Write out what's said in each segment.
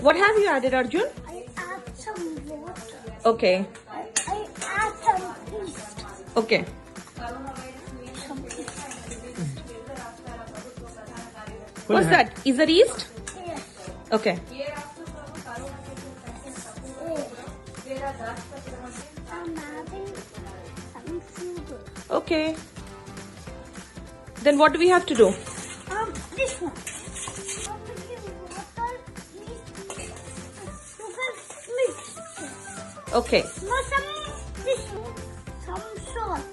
What have you added, Arjun? I add some water. Okay. I add some yeast. Okay. Some yeast. What's that? Is that yeast? Yes. Okay. I'm adding some sugar. Okay. Then what do we have to do? This one. I'm putting water, yeast, sugar mix. Okay. No, this one. Some salt.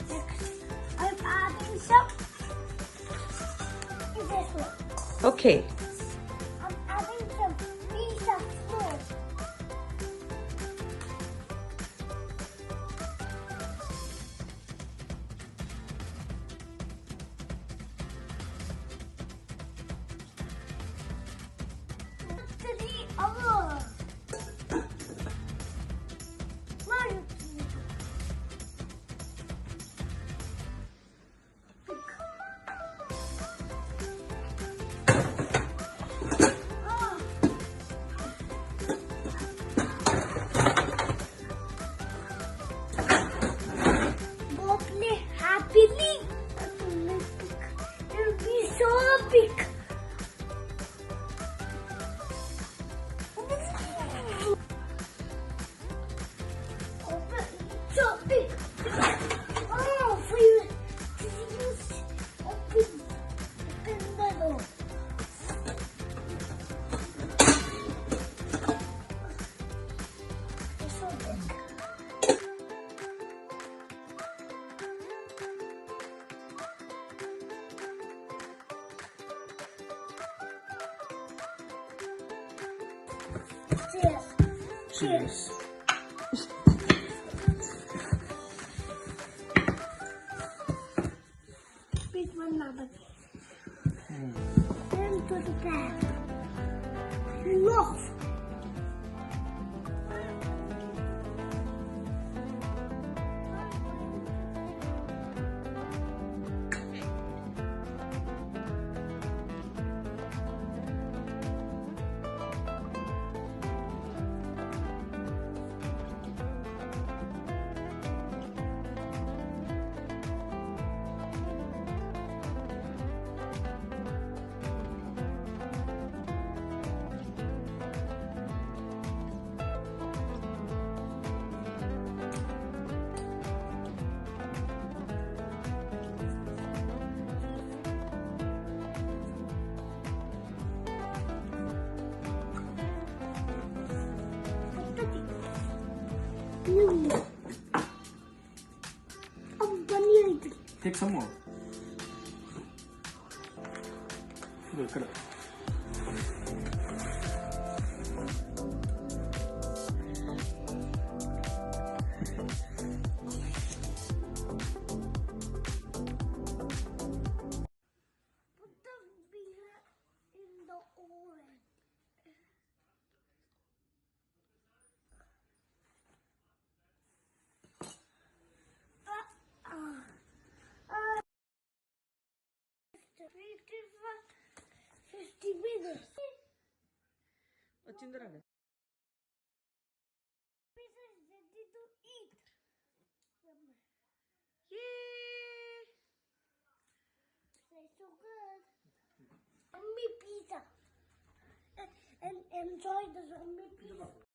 Next, I'm adding some. This one. Okay. I'm adding some piece of flour. Hours. One. Go play happily. It'll be so big. So big. Oh, for you. Open the door. It's so big. Cheers. Cheers. Pick one number. Then to the bag. Love. Take some more. Look at it. Put the beer in the oven. Wait for 50 minutes. Pizza is ready to eat. Yay! It's so good. Zombie pizza. And enjoy the zombie pizza.